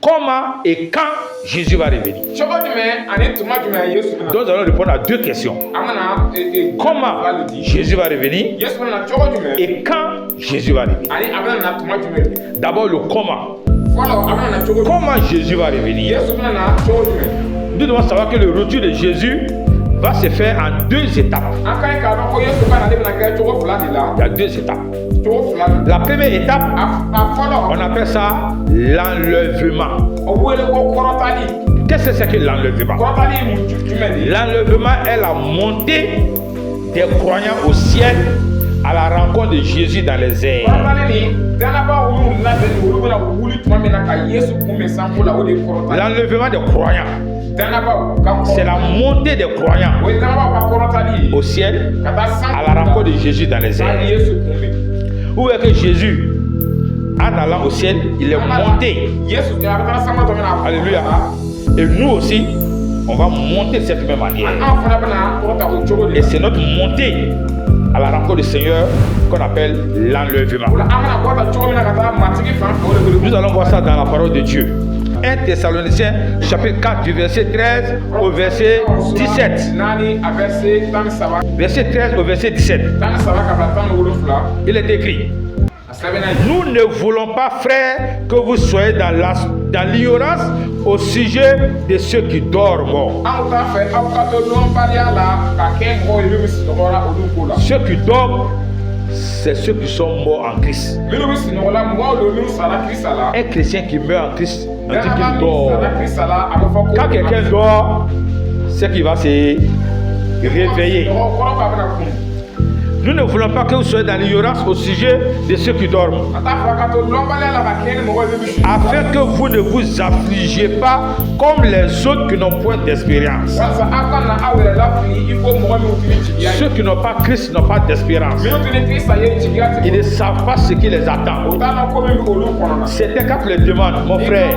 Comment et quand Jésus va revenir? Donc nous allons répondre à deux questions. Comment Jésus va revenir et quand Jésus va revenir? D'abord le comment. Comment Jésus va revenir? Nous devons savoir que le retour de Jésus va se faire en deux étapes. Il y a deux étapes. La première étape, on appelle ça l'enlèvement. Qu'est-ce que c'est que l'enlèvement? L'enlèvement est la montée des croyants au ciel à la rencontre de Jésus dans les airs. L'enlèvement des croyants, c'est la montée des croyants au ciel à la rencontre de Jésus dans les airs. Où est que Jésus, en allant au ciel, il est monté? Alléluia. Et nous aussi, on va monter de cette même manière. Et c'est notre montée à la rencontre du Seigneur qu'on appelle l'enlèvement. Nous allons voir ça dans la parole de Dieu. 1 Thessaloniciens chapitre 4 du verset 13 au verset 17. Verset 13 au verset 17. Il est écrit: nous ne voulons pas, frères, que vous soyez dans l'ignorance au sujet de ceux qui dorment. Ceux qui dorment, c'est ceux qui sont morts en Christ. Un chrétien qui meurt en Christ, on dit qu'il dort. Quand quelqu'un dort, c'est qu'il va se réveiller. Nous ne voulons pas que vous soyez dans l'ignorance au sujet de ceux qui dorment, afin que vous ne vous affligez pas comme les autres qui n'ont point d'espérance. Ceux qui n'ont pas Christ n'ont pas d'espérance. Ils ne savent pas ce qui les attend. C'était quand tu les demandes: mon frère,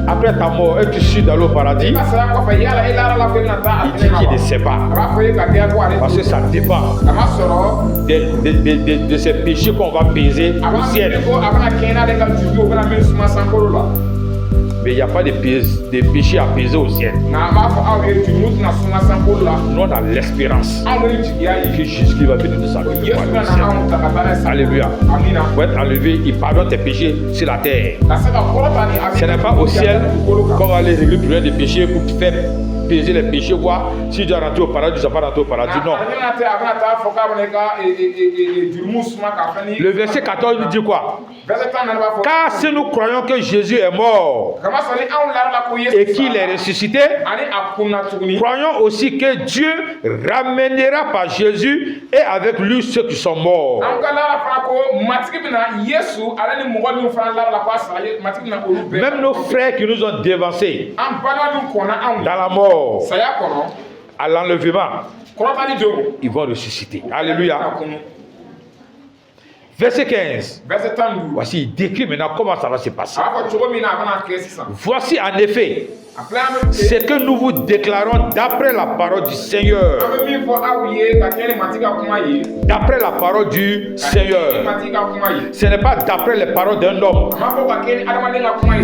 après ta mort, es-tu sûr d'aller au paradis? Il dit qu'il ne sait pas, parce que ça dépend de ces péchés qu'on va peser au ciel. Mais il n'y a pas de péchés à peser au ciel. Nous on a l'espérance que Jésus va venir nous enlever. Alléluia. Pour être enlevé, il pardonne tes péchés sur la terre. Ce n'est pas au ciel qu'on va aller régler le problème des péchés pour faire peser les péchés, voir si tu dois rentrer au paradis, tu ne vas pas rentrer au paradis. Non. Le verset 14 nous dit quoi? Car si nous croyons que Jésus est mort et qu'il est ressuscité, croyons aussi que Dieu ramènera par Jésus et avec lui ceux qui sont morts. Même nos frères qui nous ont dévancés dans la mort, à l'enlèvement, ils vont ressusciter. Alléluia. Verset 15. Voici, il décrit maintenant comment ça va se passer. Voici en effet ce que nous vous déclarons d'après la parole du Seigneur. D'après la parole du Seigneur. Ce n'est pas d'après les paroles d'un homme.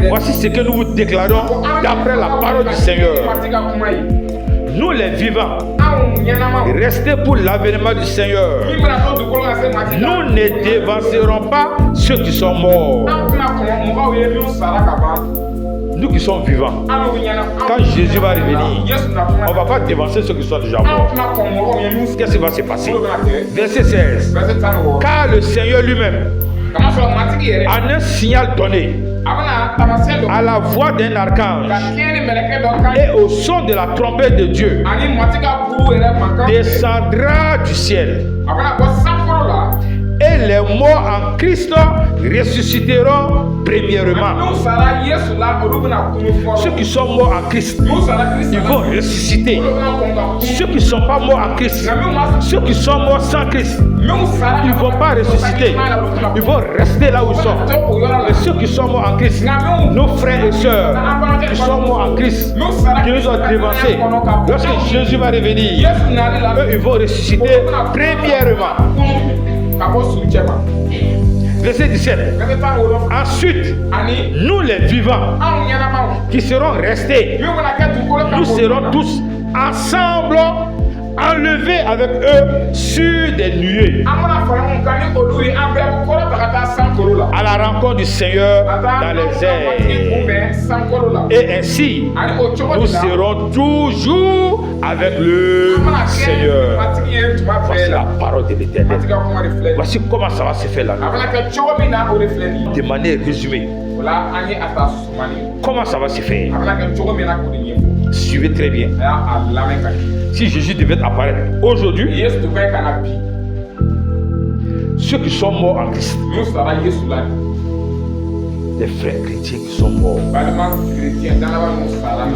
Voici ce que nous vous déclarons d'après la parole du Seigneur. Nous les vivants, restez pour l'avènement du Seigneur. Nous ne dévancerons pas ceux qui sont morts. Nous qui sommes vivants, quand Jésus va revenir, on ne va pas dévancer ceux qui sont déjà morts. Qu'est-ce qui va se passer? Verset 16. Car le Seigneur lui-même, en un signal donné, à la voix d'un archange et au son de la trompette de Dieu, descendra du ciel. Et les morts en Christ ressusciteront premièrement. Ceux qui sont morts en Christ, ils vont ressusciter. Ceux qui ne sont pas morts en Christ, ceux qui sont morts sans Christ, ils ne vont pas ressusciter. Ils vont rester là où ils sont. Et ceux qui sont morts en Christ, nos frères et sœurs qui sont morts en Christ, qui nous ont dévancés, lorsque Jésus va revenir, eux, ils vont ressusciter premièrement. Verset 17. Ensuite, nous les vivants qui serons restés, nous serons tous ensemble enlevés avec eux sur des nuées à la rencontre du Seigneur dans les airs. Et ainsi, nous serons toujours avec le Seigneur. Voici la parole de l'Éternel. Voici comment ça va se faire là. De manière résumée. Comment ça va se faire? Suivez très bien. Si Jésus devait apparaître aujourd'hui, ceux qui sont morts en Christ, les frères chrétiens qui sont morts,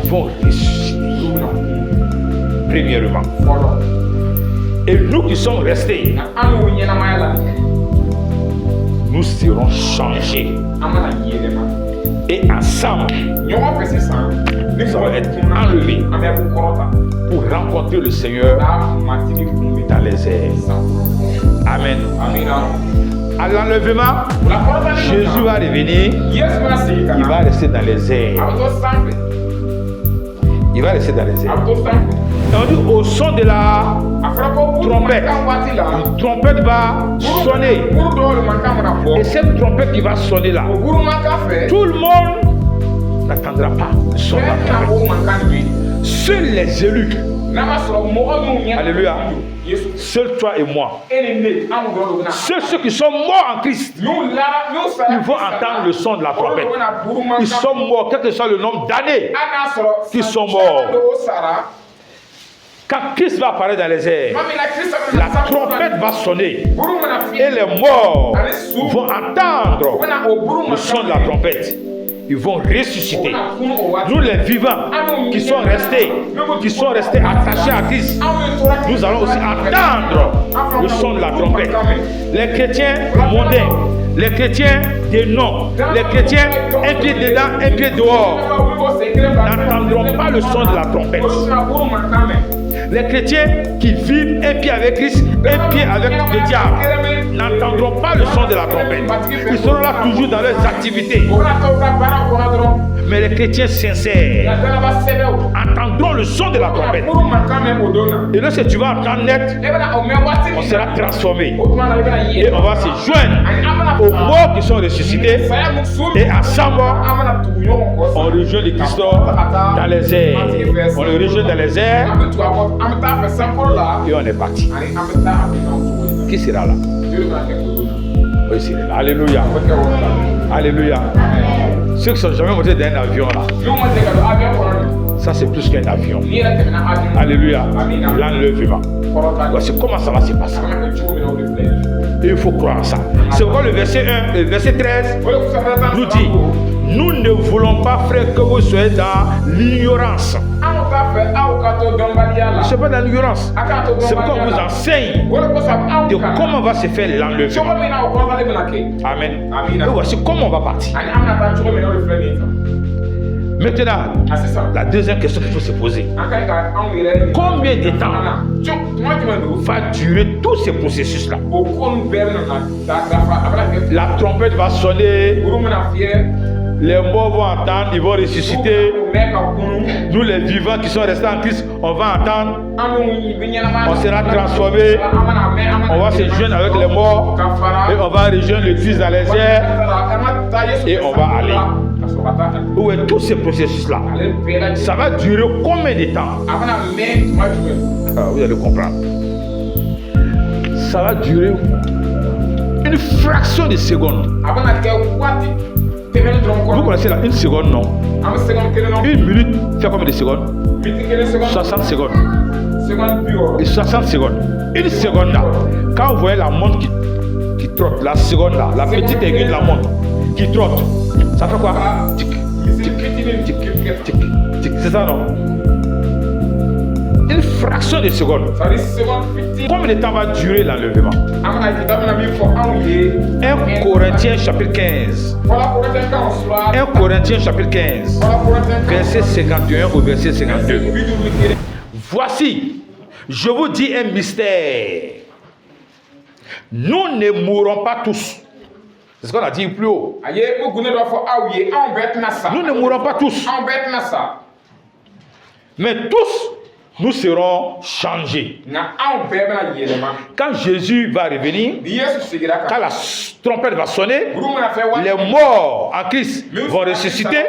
ils vont ressusciter. Premièrement. Et nous qui sommes restés, nous serons changés. Et ensemble, nous allons être enlevés pour rencontrer le Seigneur dans les airs. Amen. À l'enlèvement, Jésus va revenir. Il va rester dans les airs. Il va rester dans les airs. Et on dit au son de la trompette, une trompette va sonner. Et cette trompette qui va sonner là, tout le monde n'attendra pas le son de la trompette. Seuls les élus, alléluia, seuls toi et moi, ceux qui sont morts en Christ, ils vont entendre le son de la trompette. Ils sont morts, quel que soit le nombre d'années qu'ils sont morts. Quand Christ va apparaître dans les airs, la trompette va sonner et les morts vont entendre le son de la trompette. Ils vont ressusciter. Nous les vivants qui sont restés attachés à Christ, nous allons aussi entendre le son de la trompette. Les chrétiens mondains, les chrétiens des noms, les chrétiens un pied dedans, un pied dehors, n'entendront pas le son de la trompette. Les chrétiens qui vivent un pied avec Christ, un pied avec le diable, n'entendront pas le son de la trompette. Ils seront là toujours dans leurs activités. Mais les chrétiens sincères entendront le son de la trompette. Et lorsque tu vas entendre net, on sera transformé. Et on va se joindre aux morts qui sont ressuscités. Et ensemble, on rejoint le Christ dans les airs. On le rejoint dans les airs. Et on est parti. Qui sera là? Oui, c'est là. Alléluia. Alléluia. Ceux qui sont jamais montés dans un avion là, ça c'est plus qu'un avion. Alléluia. L'enlèvement. Voici comment ça va se passer. Et il faut croire en ça. C'est pourquoi le verset 1, le verset 13 nous dit: nous ne voulons pas, frère, que vous soyez dans l'ignorance. Ce n'est pas dans l'ignorance. C'est pourquoi on vous enseigne de comment va se faire l'enlèvement. Amen. Et voici comment on va partir. Maintenant, la deuxième question qu'il faut se poser: combien de temps va durer tous ces processus-là? La trompette va sonner, les morts vont entendre, ils vont ressusciter. Nous les vivants qui sont restés en Christ, on va entendre, on sera transformés, on va se joindre avec les morts et on va rejoindre le Christ dans les airs et on va aller. Où est tous ces processus-là? Ça va durer combien de temps? Vous allez comprendre. Ça va durer une fraction de seconde. Vous connaissez là, une seconde, non? Une minute fait combien de secondes? 60 secondes. Et 60 secondes. Une seconde là, quand vous voyez la montre qui trotte, la seconde là, la petite aiguille de la montre qui trotte, ça fait quoi? Tic, tic, tic, tic, tic, tic. C'est ça, non? Une fraction de seconde. Combien de temps va durer l'enlèvement? 1 Corinthiens chapitre 15. 1 Corinthiens chapitre 15. Verset 51 au verset 52. Voici, je vous dis un mystère. Nous ne mourrons pas tous. C'est ce qu'on a dit plus haut. Aye mo gune do fo awiye an bet na sa. Nous ne mourrons pas tous, An bet na sa. mais tous nous serons changés. Na an bet na yelema. Quand Jésus va revenir, Bi Yesu sigira quand ka. la trompette va sonner, Buru na fe wa. les morts en Christ vont ressusciter.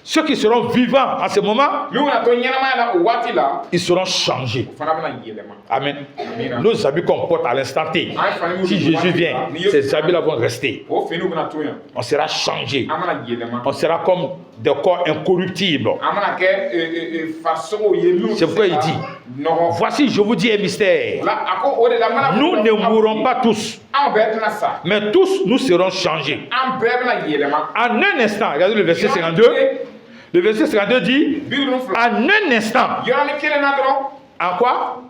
Ceux qui seront vivants en ce moment, Mi wona to nyama na o wati la. ils seront changés. Fana bena yelema. Amen. Nos habits qu'on porte à l'instant T, si Jésus vient, ces habits-là vont rester. O fenu bena to yan. On sera changé. Amana yelema. On sera comme des corps incorruptibles. Amana ke façon o yelu. C'est pourquoi il dit, Non. voici, je vous dis un mystère. La ako o de la mana. Nous ne mourrons pas tous, An bet na sa. mais tous nous serons changés. An bet na yelema. En un instant, regardez le verset 52. Le verset 52 dit, Biru fla. en un instant, Yora ni kele na dro. en quoi?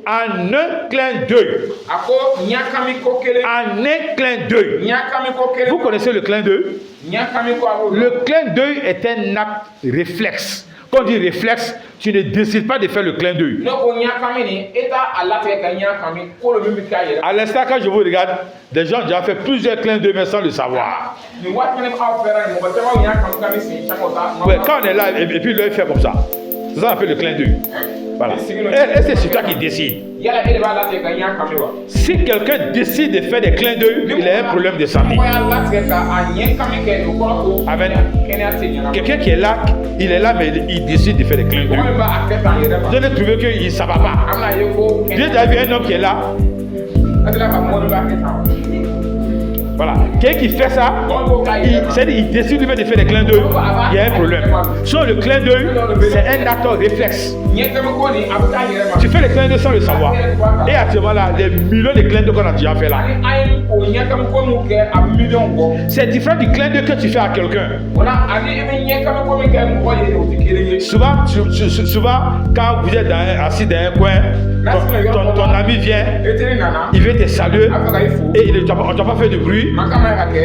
En un clin d'œil. Ako nyakami ko kele. En un clin d'œil. Nyakami ko kele. Vous connaissez le clin d'œil? Nyakami ko abo. Le clin d'œil est un acte réflexe. Quand on dit réflexe, tu ne décides pas de faire le clin d'œil. No ko nyakami ni eta alate ka nyakami ko le mbi ka yele. À l'instant, quand je vous regarde, des gens ont déjà fait plusieurs clins d'œil mais sans le savoir. Ni wat mene ka fera ni mo ba tawa nyakami kami si chakota. Ouais, quand on est là et puis l'œil fait comme ça. C'est ça qu'on appelle le clin d'œil. Voilà. Et c'est sur toi qui décide. Yala ele ba alate ka nyakami wa. Si quelqu'un décide de faire des clins d'œil, il a un problème de santé. Ko ya alate ka anyakami ke no ko. Amen. Kene atenya. Quelqu'un qui est là, mais il décide de faire des clins Ko d'œil. ba aketa yele ba. Je l'ai trouvé que ça ne va pas. Amna yeko. J'ai déjà vu un homme qui est là. Adela ba mo ba aketa. Voilà. Quelqu'un qui fait ça, il décide lui-même de faire des clins d'œil. Il y a un problème. Sur le clin d'œil, c'est un acte réflexe. Tu fais les clins d'œil sans le savoir. Et actuellement là, des millions de clins d'œil qu'on a déjà fait là. C'est différent du clin d'œil que tu fais à quelqu'un. Souvent, quand vous êtes assis dans un coin, ton ami vient, il veut te saluer et on ne t'a pas fait de bruit.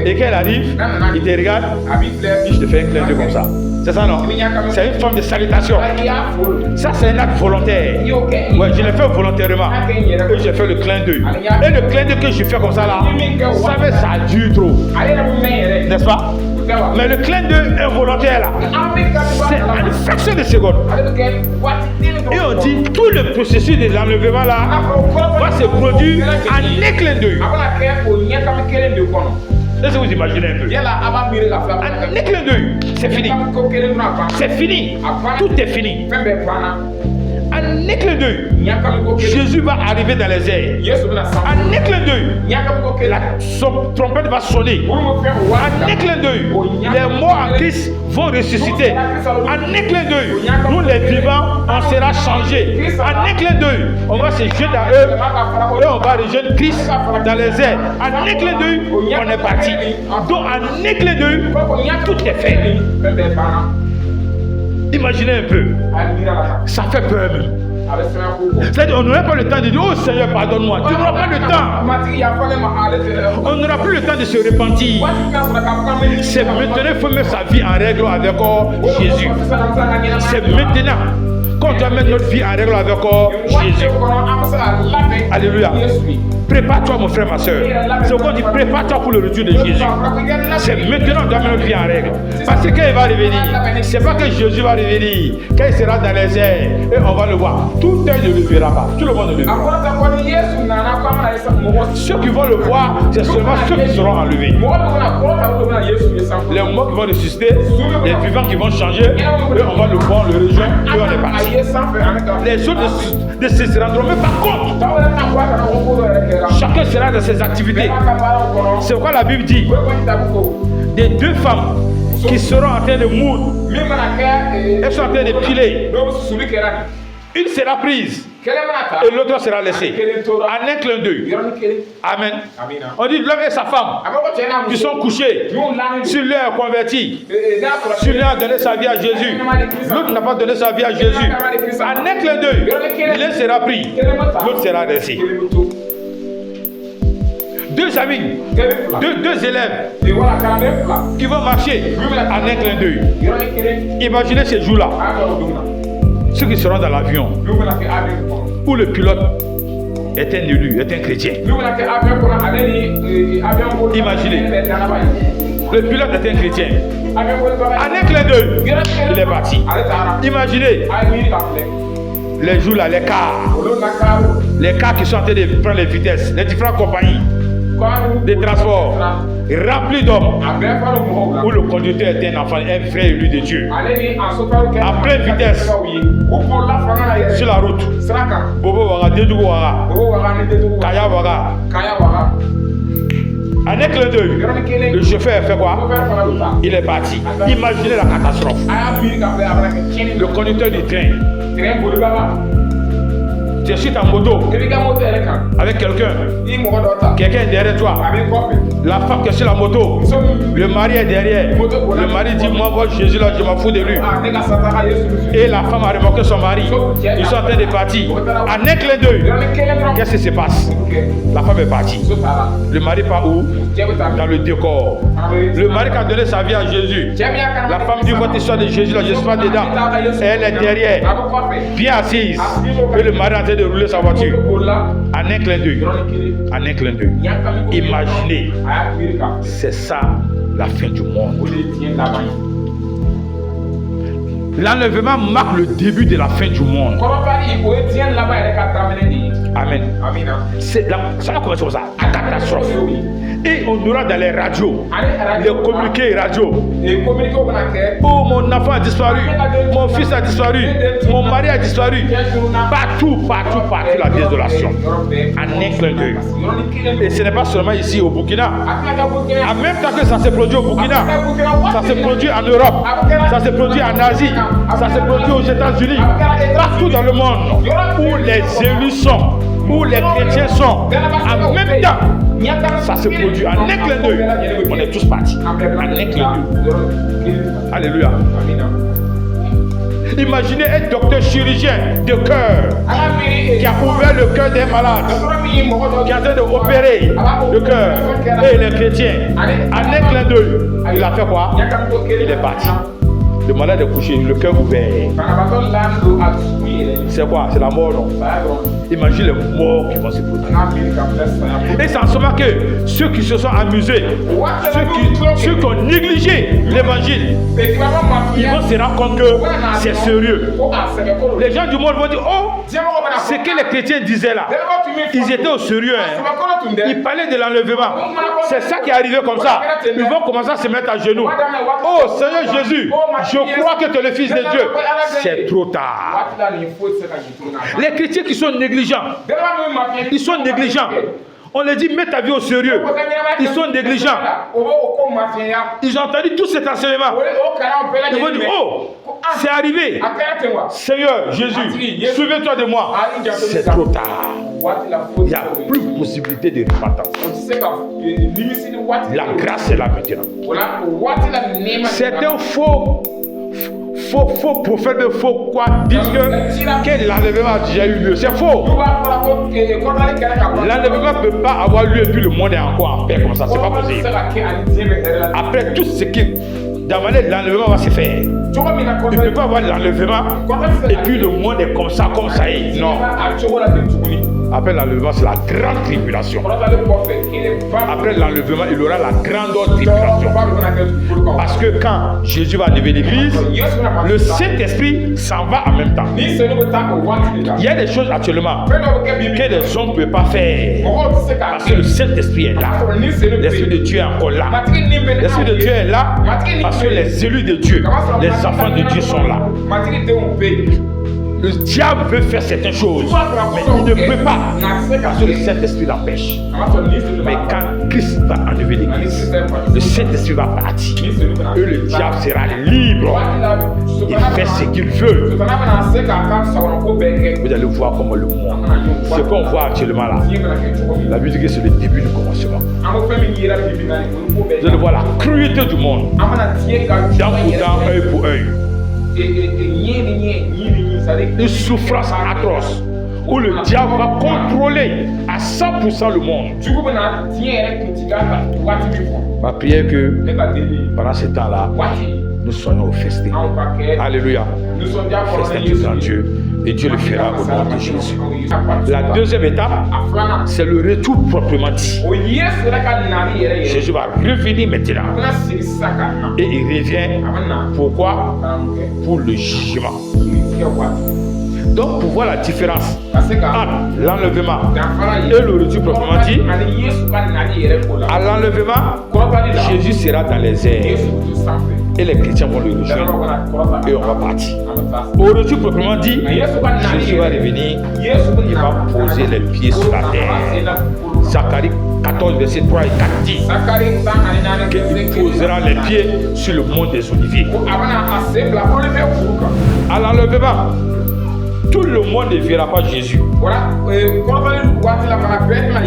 Et quand il arrive, il te regarde, je te fais un clin d'œil comme ça. C'est ça, non? C'est une forme de salutation. Ça, c'est un acte volontaire. Ouais, je l'ai fait volontairement. Et j'ai fait le clin d'œil. Et le clin d'œil que je fais comme ça là, ça dure trop. N'est-ce pas? Mais le clin d'œil involontaire là, c'est une fraction de seconde. Et on dit tout le processus de l'enlèvement là va se produire en un clin d'œil. Est-ce que vous imaginez un peu? Un clin d'œil, c'est fini. C'est fini. Tout est fini. Un clin d'œil, Jésus va arriver dans les airs. Un clin d'œil, son trompette va sonner. Un clin d'œil, les morts en Christ vont ressusciter. Un clin d'œil, nous les vivants, on sera changés. Un clin d'œil, on va se jeter à eux et on va rejoindre Christ dans les airs. Un clin d'œil, on est parti. Donc un clin d'œil, tout est fait. Imaginez un peu, ça fait peur même. C'est-à-dire, on n'aura pas le temps de dire, oh Seigneur, pardonne-moi. Tu n'auras pas le temps. On n'aura plus le temps de se repentir. C'est maintenant qu'il faut mettre sa vie en règle avec Jésus. C'est maintenant qu'on doit mettre notre vie en règle avec Jésus. Alléluia. Prépare-toi, mon frère, ma soeur. C'est pourquoi on dit prépare-toi pour le retour de Jésus. C'est maintenant qu'on doit mettre notre vie en règle. Parce que quand il va revenir, c'est pas que Jésus va revenir. Quand il sera dans les airs, et on va le voir. Tout un ne le verra pas. Tout le monde ne le verra pas. Ceux qui vont le voir, c'est seulement ceux qui seront enlevés. Les morts qui vont ressusciter, les vivants qui vont changer, et on va le voir, le rejoindre, et on est parti. Les autres ne se rendront même pas compte. Chacun sera dans ses activités. C'est pourquoi la Bible dit des deux femmes qui seront en train de moudre, elles sont en train de piler. Une sera prise et l'autre sera laissée. En un clin d'œil. Amen. On dit l'homme et sa femme qui sont couchés, sur leur converti, sur leur a donné sa vie à Jésus. L'autre n'a pas donné sa vie à Jésus. En un clin d'œil, l'un sera pris, l'autre sera laissé. Deux amis, deux élèves qui vont marcher en un clin d'œil. Imaginez ces jours-là. Ceux qui seront dans l'avion, où le pilote est un élu, est un chrétien. Imaginez, le pilote est un chrétien. En un clin d'œil, il est parti. Imaginez, les jours là, les cars qui sont en train de prendre les vitesses, les différentes compagnies de transport remplis d'hommes, où le conducteur est un enfant, un vrai élu de Dieu, à pleine vitesse sur la route. Bobo Waga, Dédougou Waga, Kaya Waga. En un clin d'œil, le chauffeur fait quoi? Il est parti. Imaginez la catastrophe. Le conducteur du train, tu es sur ta moto avec quelqu'un est derrière toi, la femme qui est sur la moto, le mari est derrière, le mari dit moi vois Jésus là, je m'en fous de lui, et la femme a remarqué son mari, ils sont en train de partir. En un clin d'œil, qu'est-ce qui se passe? La femme est partie, le mari part où? Dans le décor. Le mari qui a donné sa vie à Jésus, la femme dit votre histoire de Jésus là, je ne suis pas dedans, elle est derrière, bien assise, et le mari est en train de rouler sa voiture. En un clin d'œil, en un clin d'œil. Imaginez, c'est ça la fin du monde. L'enlèvement marque le début de la fin du monde. Amen. Ça va commencer comme ça, à catastrophe. Et on aura dans les radios, les communiqués radio. Oh, mon enfant a disparu, mon fils a disparu, mon mari a disparu. Partout, la désolation. En un clin d'œil. Et ce n'est pas seulement ici au Burkina. En même temps que ça s'est produit au Burkina, ça s'est produit en Europe, ça s'est produit en Asie, ça s'est produit aux États-Unis, partout dans le monde où les élus sont, où les chrétiens sont. En même temps, ça se produit en un clin d'œil. On est tous partis. En un clin d'œil. Alléluia. Imaginez un docteur chirurgien de cœur qui a ouvert le cœur des malades, qui est en train d'opérer le cœur. Et les chrétiens, en un clin d'œil, il a fait quoi? Il est parti. Le malade est couché, le cœur ouvert. C'est quoi? C'est la mort, non? Imagine les morts qui vont se produire. Et c'est en ce moment que ceux qui se sont amusés, ceux qui ont négligé l'évangile, ils vont se rendre compte que c'est sérieux. Les gens du monde vont dire, oh, ce que les chrétiens disaient là, ils étaient au sérieux. Hein. Ils parlaient de l'enlèvement. C'est ça qui est arrivé comme ça. Ils vont commencer à se mettre à genoux. Oh Seigneur Jésus, je crois que tu es le Fils de Dieu. C'est trop tard. Les chrétiens qui sont négligents, ils sont négligents. On leur dit, mets ta vie au sérieux. Ils sont négligents. Ils ont entendu tout cet enseignement. Ils vont dire, oh, c'est arrivé. Seigneur Jésus, souviens-toi de moi. C'est trop tard. Il n'y a plus de possibilité de repentance. La grâce est là maintenant. Certains faux prophètes de faux quoi disent que l'enlèvement a déjà eu lieu. C'est faux. L'enlèvement ne peut pas avoir lieu et puis le monde est encore en paix comme ça. C'est pas possible. Après tout ce qui dans ma tête, l'enlèvement va se faire. Il ne peut pas avoir l'enlèvement et puis le monde est comme ça est. Non. Après l'enlèvement, c'est la grande tribulation. Après l'enlèvement, il aura la grande tribulation. Parce que quand Jésus va enlever l'église, le Saint-Esprit s'en va en même temps. Il y a des choses actuellement que les hommes ne peuvent pas faire. Parce que le Saint-Esprit est là. L'Esprit de Dieu est encore là. L'Esprit de Dieu est là parce que les élus de Dieu, les enfants de Dieu sont là. Le diable veut faire certaines choses, mais il ne peut pas, parce que le Saint-Esprit l'empêche. Mais quand Christ va enlever l'église, le Saint-Esprit va partir. Et le diable sera libre. Il fait ce qu'il veut. Vous allez voir comment le monde, ce qu'on voit actuellement là, la Bible dit que c'est le début du commencement. Vous allez voir la cruauté du monde. Dent pour dent, œil pour œil. Une souffrance atroce où le diable va contrôler à 100% le monde. Ma prière que pendant ce temps-là, nous soyons au festin. Alléluia. Festin du grand Dieu. Et Dieu le fera au nom de Jésus. La deuxième étape, c'est le retour proprement dit. Jésus va revenir maintenant. Et il revient. Pourquoi? Pour le jugement. Donc, pour voir la différence entre l'enlèvement et le retour proprement dit, à l'enlèvement, Jésus sera dans les airs et les chrétiens vont le rejoindre et on va partir. Au retour proprement dit, Jésus va revenir, il va poser les pieds sur la terre. Zacharie 14, verset 3 et 4 dit qu'il posera les pieds sur le mont des Oliviers. À l'enlèvement, tout le monde ne verra pas Jésus.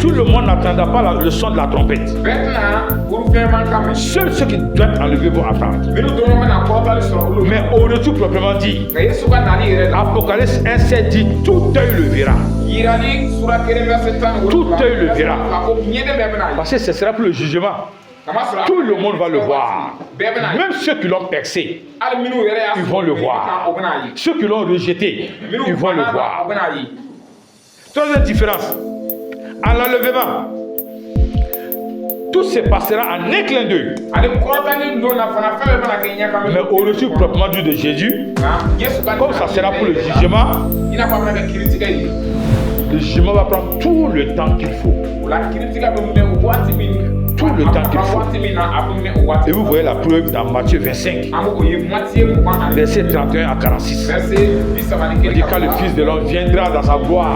Tout le monde n'attendra pas le son de la trompette. Seuls ceux qui doivent enlever vont attendre. Mais au retour proprement dit, Apocalypse 1,7 dit, tout œil le verra. Tout œil le verra. Parce que ce sera pour le jugement. Tout le monde va le voir. Même ceux qui l'ont percé, ils vont le voir. Ceux qui l'ont rejeté, ils vont le voir. Troisième différence. À l'enlèvement, tout se passera en un clin d'œil. Mais au retour proprement dit de Jésus, comme ça sera pour le jugement, le jugement va prendre tout le temps qu'il faut. Tout le temps qu'il faut. Et vous voyez la preuve dans Matthieu 25, verset 31 à 46. Il dit quand le Fils de l'homme viendra dans sa gloire,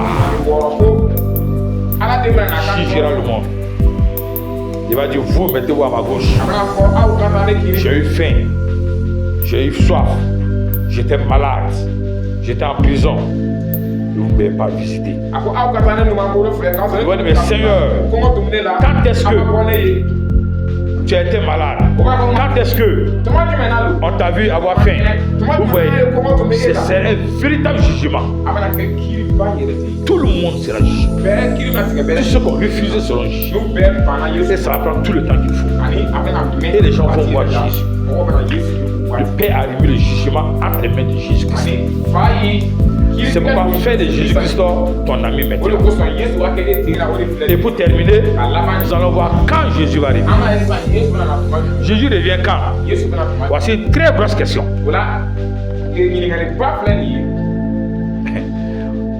il jugera le monde. Il va dire, vous mettez-vous à ma gauche. J'ai eu faim, j'ai eu soif, j'étais malade, j'étais en prison. Vous ne m'avez pas visité. Mais Seigneur, quand est-ce que tu as été malade? Quand est-ce que on t'a vu avoir faim? Vous voyez, c'est un véritable jugement. Tout le monde sera jugé. Tous ceux qui ont refusé seront jugés. Et ça va prendre tout le temps qu'il faut. Et les gens vont voir Jésus. Le Père a remis le jugement entre les mains de Jésus-Christ. C'est pourquoi fais de Jésus-Christ ton ami maintenant. Et pour terminer, nous allons voir quand Jésus va arriver. Jésus revient quand? Voici une très grosse question.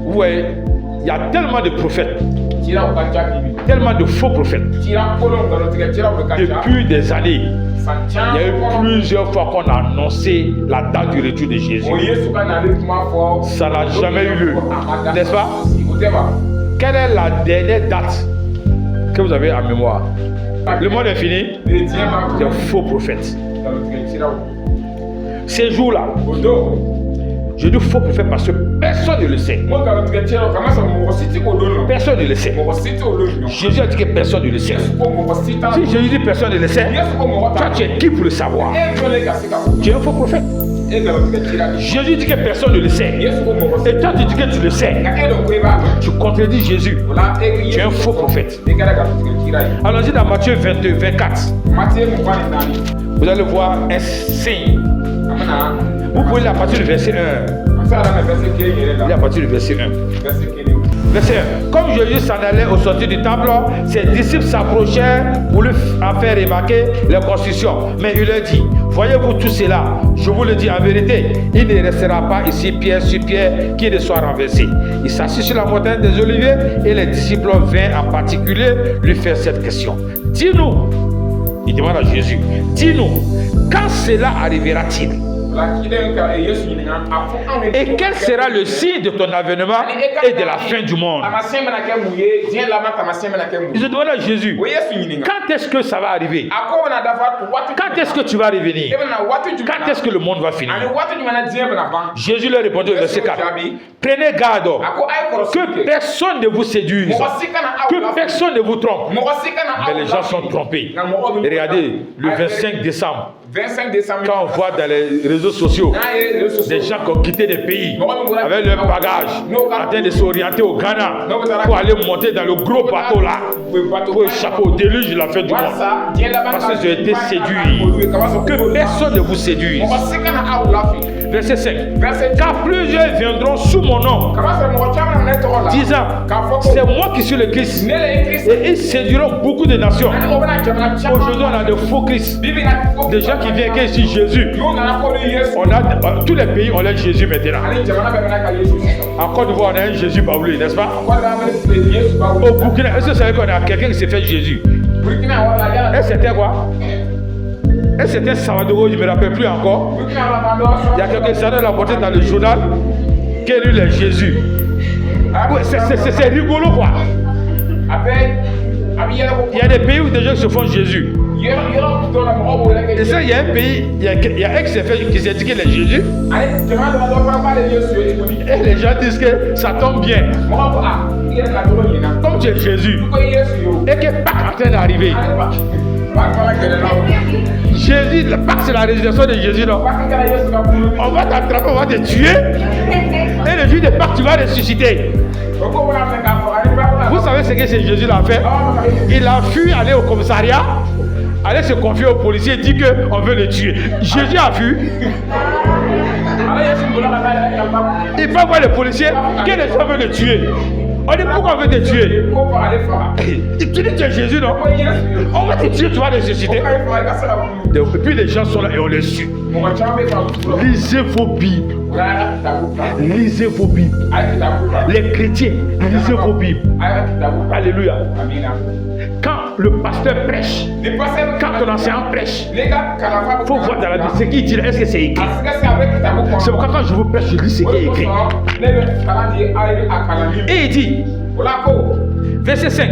Vous voyez, il y a tellement de prophètes, tellement de faux prophètes. Depuis des années, il y a eu plusieurs fois qu'on a annoncé la date du retour de Jésus. Ça n'a jamais eu lieu, n'est-ce pas? Quelle est la dernière date que vous avez en mémoire? Le monde est fini. Des faux prophètes. Ces jours-là, je dis faux prophète parce que personne ne le sait. Personne ne le sait. Jésus a dit que personne ne le sait. Si Jésus dit personne ne le sait, toi tu es qui pour le savoir? Tu es un faux prophète. Jésus dit que personne ne le sait. Et toi tu dis que tu le sais. Tu contredis Jésus. Tu es un faux prophète. Alors dit dans Matthieu 22, 24. Vous allez voir un signe. Vous pouvez lire à partir du verset 1. Lire à partir du verset 1. Verset 1. Comme Jésus s'en allait au sortir du temple, ses disciples s'approchèrent pour lui faire remarquer les constructions. Mais il leur dit, voyez-vous tout cela? Je vous le dis en vérité, il ne restera pas ici pierre sur pierre qui ne soit renversé. Il s'assit sur la montagne des Oliviers et les disciples vinrent en particulier lui faire cette question. Dis-nous, il demande à Jésus, dis-nous, quand cela arrivera-t-il? Et quel sera le signe de ton avènement et de la fin du monde? Je demande à Jésus, quand est-ce que ça va arriver? Quand est-ce que tu vas revenir? Quand est-ce que le monde va finir? Jésus leur répondit au verset 4. Prenez garde que personne ne vous séduise, que personne ne vous trompe. Mais les gens sont trompés. Et regardez, le 25 décembre, quand on voit dans les réseaux sociaux des gens qui ont quitté des pays avec leur bagage en train de s'orienter au Ghana pour aller monter dans le gros bateau là pour échapper au déluge de la fin du monde parce qu'ils ont été séduits. Que personne ne vous séduise. Verset 5. Verset Car plusieurs viendront sous mon nom, disant, c'est moi qui suis le Christ. Et ils séduiront beaucoup de nations. Aujourd'hui, on a de faux Christ. Des gens qui viennent ici, Jésus. On a, tous les pays, on a Jésus maintenant. En Côte d'Ivoire, on a un Jésus baoulé, n'est-ce pas? Au Burkina, est-ce que vous savez qu'on a quelqu'un qui s'est fait Jésus? Et c'était quoi? Et c'était Salvador, je ne me rappelle plus encore. Il y a quelques années, on l'a porté dans le journal. Quel est le Jésus? C'est rigolo quoi. Il y a des pays où des gens se font Jésus. Et ça, il y a un pays, il y a un qui s'est dit qu'il est Jésus. Et les gens disent que ça tombe bien. Comme tu es Jésus. Et que Pâques est en train d'arriver. Jésus, la Pâques c'est la résurrection de Jésus, non? On va t'attraper, on va te tuer. Et le jour de Pâques, tu vas ressusciter. Vous savez ce que c'est Jésus l'a fait? Il a fui aller au commissariat, aller se confier aux policiers, dit qu'on veut le tuer. Jésus a fui. Il va voir les policiers, que les gens veulent le tuer. On dit pourquoi on veut te tuer? Tu dis que tu es Jésus, non? On va te tuer, tu vas ressusciter. Et puis les gens sont là et on les suit. Lisez vos Bibles. Lisez vos Bibles. Les chrétiens, lisez vos Bibles. Alléluia. Quand le pasteur prêche, quand ton enseignant prêche, il faut voir dans la Bible ce qu'il dit. Est-ce que c'est écrit? C'est pourquoi quand je vous prêche, je lis ce qui est écrit. Et il dit, verset 5,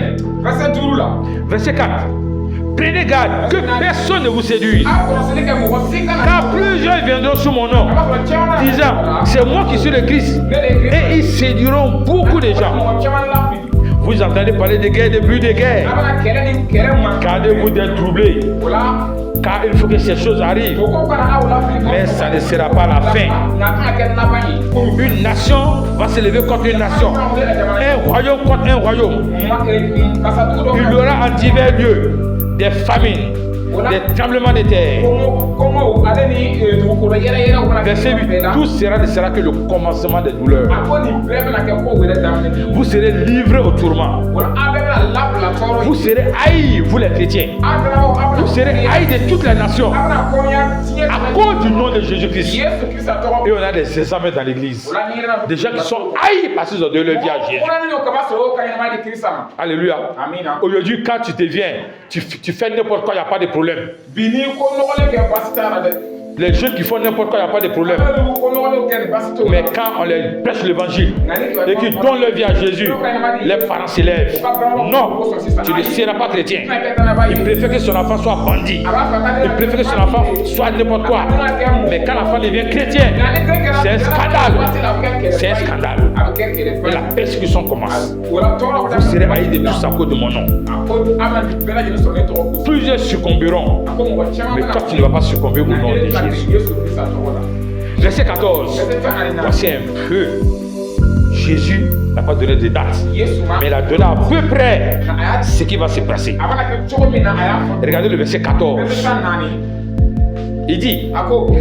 verset 4. Prenez garde que personne ne vous séduise. Car plusieurs viendront sous mon nom, disant, c'est moi qui suis le Christ. Et ils séduiront beaucoup de gens. Vous entendez parler de guerre, de plus de guerre. Gardez-vous d'être troublés. Car il faut que ces choses arrivent. Mais ça ne sera pas la fin. Une nation va se lever contre une nation. Un royaume contre un royaume. Il y aura en divers lieux des famines, des tremblements de terre. Verset 8. Tout ne sera que le commencement des douleurs. Vous serez livrés au tourment. Vous serez haïs, vous les chrétiens. Vous serez haïs de toutes les nations à cause du nom de Jésus-Christ. Et on a des examens dans l'église. Des gens qui sont haïs parce qu'ils ont donné leur vie à Jésus. Alléluia. Aujourd'hui, quand tu te viens, tu fais n'importe quoi, il n'y a pas de problème. Les jeunes qui font n'importe quoi, il n'y a pas de problème. Mais quand on les prêche l'évangile et qu'ils donnent leur vie à Jésus, les parents s'élèvent. Non, tu ne seras pas chrétien. Il préfère que son enfant soit bandit. Il préfère que son enfant soit n'importe quoi. Mais quand l'enfant devient chrétien, c'est un scandale. C'est un scandale. Et la persécution commence. Vous serez haïs de tous à cause de mon nom. Plusieurs succomberont. Mais toi, tu ne vas pas succomber au nom de Jésus. Verset 14. Voici un peu. Jésus n'a pas donné de date, mais il a donné à peu près ce qui va se passer. Regardez le verset 14. Il dit,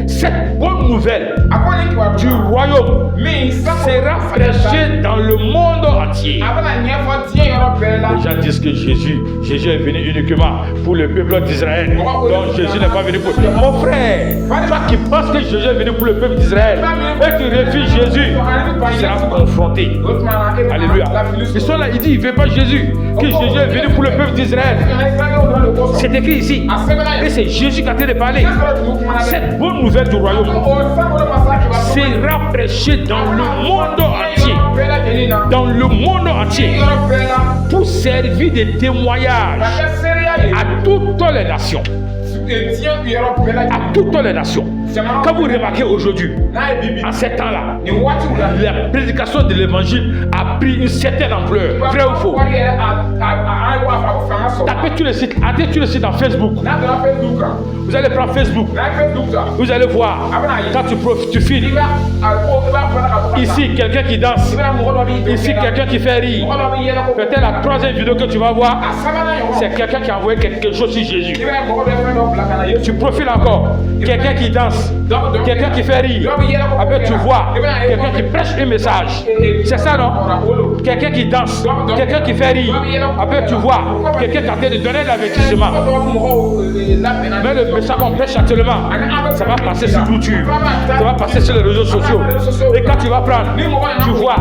cette bonne nouvelle du royaume sera prêchée dans le monde entier. Les gens disent que Jésus est venu uniquement pour le peuple d'Israël. Donc Jésus n'est pas venu pour... Mon frère, toi qui penses que Jésus est venu pour le peuple d'Israël et tu refuses Jésus, tu seras confronté. Alléluia. Ils sont là, il dit, il ne veut pas Jésus, que Jésus est venu pour le peuple d'Israël. C'est écrit ici. Et c'est Jésus qui a été de parler. Cette bonne nouvelle du royaume sera prêchée dans le monde entier. Dans le monde entier. Pour servir de témoignage à toutes les nations. À toutes les nations. Quand vous remarquez aujourd'hui, en ces temps-là, la prédication de l'évangile a pris une certaine ampleur. Vrai ou faux? Tapez tous les sites, allez tous les sites dans Facebook. Vous allez prendre Facebook. Vous allez voir, quand tu filmes, ici quelqu'un qui danse, ici quelqu'un qui fait rire. Peut-être la troisième vidéo que tu vas voir, c'est quelqu'un qui a envoyé quelque chose sur Jésus. Tu profiles encore, quelqu'un qui danse. danse, quelqu'un qui fait rire. Après, tu vois quelqu'un qui prêche un message. C'est ça, non? Quelqu'un qui danse, quelqu'un qui fait rire. Après, tu vois quelqu'un qui est en train de donner l'avertissement. Mais le message qu'on prêche actuellement, ça va passer sur YouTube, ça va passer sur les réseaux sociaux. Et quand tu vas prendre, tu vois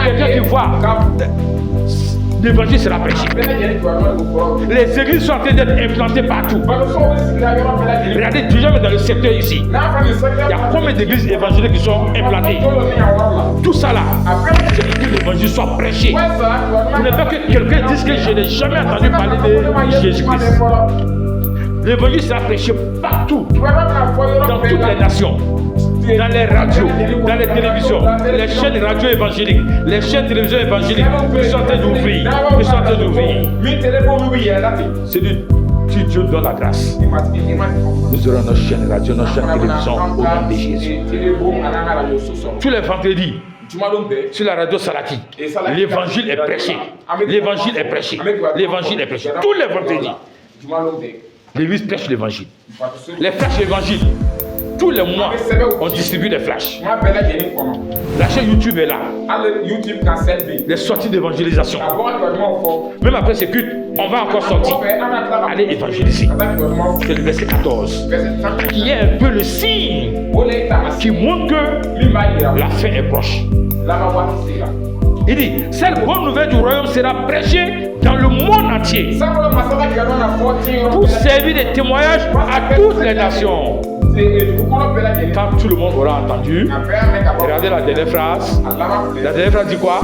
quelqu'un qui voit. L'évangile sera prêché. Les églises sont en train d'être implantées partout. Regardez, déjà dans le secteur ici, il y a combien d'églises évangéliques qui sont implantées? Tout ça là, c'est pour que l'évangile soit prêché. Vous ne pas que quelqu'un dise que je n'ai jamais entendu parler de Jésus-Christ. L'évangile sera prêché partout, dans toutes les nations. Dans les radios, dans les télévisions, les chaînes radio évangéliques, les chaînes télévision évangéliques, ils sont en train d'ouvrir. Ils sont en train d'ouvrir. C'est du si Dieu donne la grâce. Nous aurons nos chaînes radio, nos chaînes télévision au nom de Jésus. Tous les vendredis, sur la radio Salaki, l'évangile est prêché. L'évangile est prêché. L'évangile est prêché. Tous les vendredis, l'église prêche l'évangile. Les flashs l'évangile. Tous les mois, on distribue des flashs. La chaîne YouTube est là. Les sorties d'évangélisation. Même après ces cultes, on va encore sortir. Allez évangéliser. C'est le verset 14. Qui est un peu le signe qui montre que la fin est proche. Il dit, cette bonne nouvelle du royaume sera prêchée dans le monde entier pour servir de témoignage à toutes les nations. Quand tout le monde aura entendu, regardez la dernière phrase. La dernière phrase dit quoi?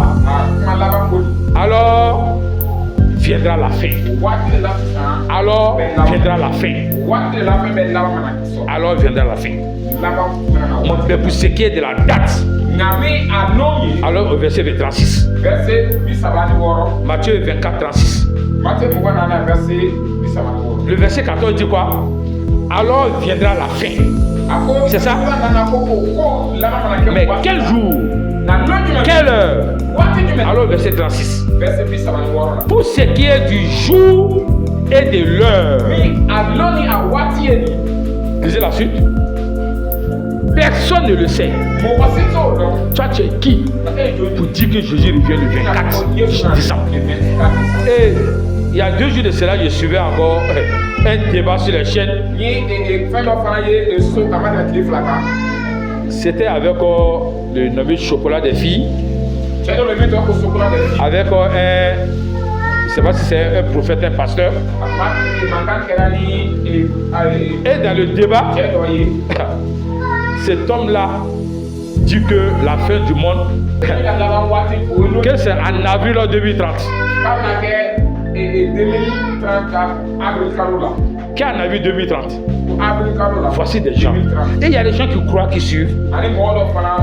Alors viendra la fin. Alors viendra la fin. Alors viendra la fin. Mais pour ce qui est de la date, alors au verset 36, Matthieu 24, 36. Le verset 14 dit quoi? Alors viendra la fin. C'est ça? Mais quel jour? Quelle heure? Alors verset 36. Pour ce qui est du jour et de l'heure. Lisez la suite. Personne ne le sait. Toi, tu es qui pour dire que Jésus revient le 24 décembre? Et il y a 2 jours de cela, je suivais encore un débat sur les chaînes. C'était avec le nommé chocolat des filles. Avec un, je ne sais pas si c'est un prophète, un pasteur. Et dans le débat, cet homme-là dit que la fin du monde, que c'est en avril 2030. Qui en a vu 2030? Voici des gens. Et il y a des gens qui croient, qui suivent.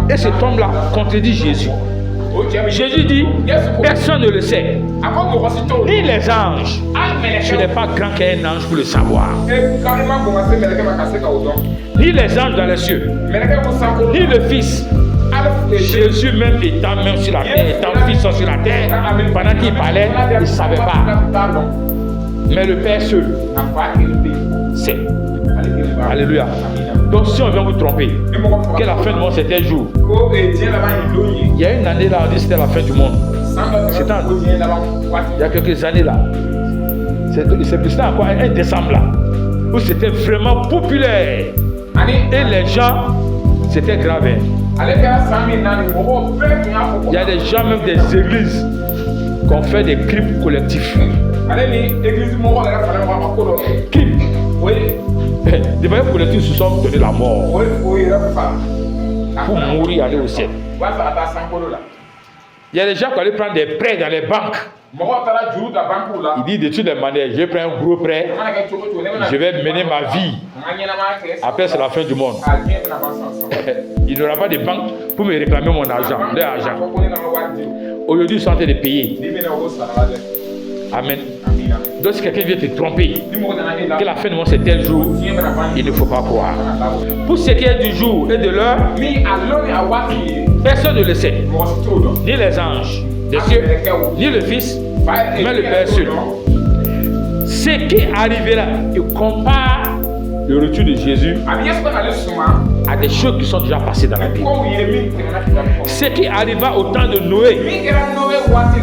Et cet homme-là contredit Jésus. Jésus dit, personne ne le sait. Ni les anges. Je n'ai pas grand qu'un ange pour le savoir. Ni les anges dans les cieux. Ni le Fils. Jésus même étant même sur la terre, étant fils sur la terre, pendant qu'il parlait, il ne savait pas. Mais le Père seul sait. Alléluia. Donc si on vient vous tromper, que la fin du monde c'était un jour. Il y a une année là, on dit c'était la fin du monde. Il y a quelques années là. C'était encore un décembre là, où c'était vraiment populaire. Et les gens, c'était grave. Il y a des gens, même des églises, qui ont fait des crimes collectifs. Crimes. Des voyants collectifs se sont donné la mort pour mourir, aller au ciel. Il y a des gens qui allaient prendre des prêts dans les banques. Il dit de toutes les manières, je prends un gros prêt, je vais mener ma vie. Après, c'est la fin du monde. Il n'y aura pas de banque pour me réclamer mon argent, leur argent. Aujourd'hui, ils sont en train de payer. Amen. Donc, si quelqu'un vient te tromper, que la fin du monde c'est tel jour, il ne faut pas croire. Pour ce qui est du jour et de l'heure, personne ne le sait. Ni les anges des cieux, ni le Fils, mais le Père seul. Ce qui arrivera, il compare le retour de Jésus à des choses qui sont déjà passées dans la Bible. Ce qui arriva au temps de Noé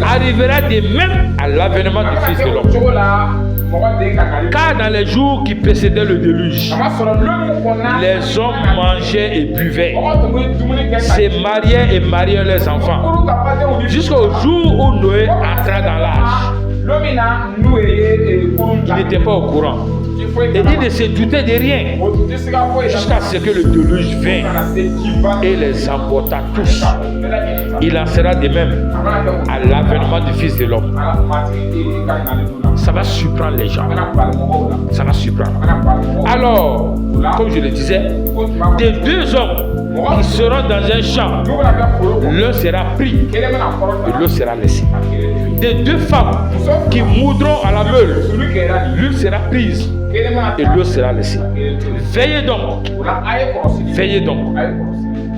arrivera de même à l'avènement du Fils de l'homme. Car dans les jours qui précédaient le déluge, les hommes mangeaient et buvaient, se mariaient et mariaient leurs enfants, jusqu'au jour où Noé entra dans l'âge. Il n'était pas au courant. Et il ne se doutait de rien jusqu'à ce que le déluge vint et les emporta tous. Il en sera de même à l'avènement du Fils de l'homme. Ça va surprendre les gens. Ça va surprendre. Alors, comme je le disais, des deux hommes qui seront dans un champ, l'un sera pris et l'autre sera laissé. Des deux femmes qui moudront à la meule, l'une sera prise et l'autre sera laissée. Veillez donc,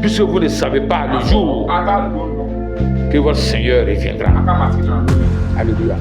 puisque vous ne savez pas le jour que votre Seigneur reviendra. Alléluia.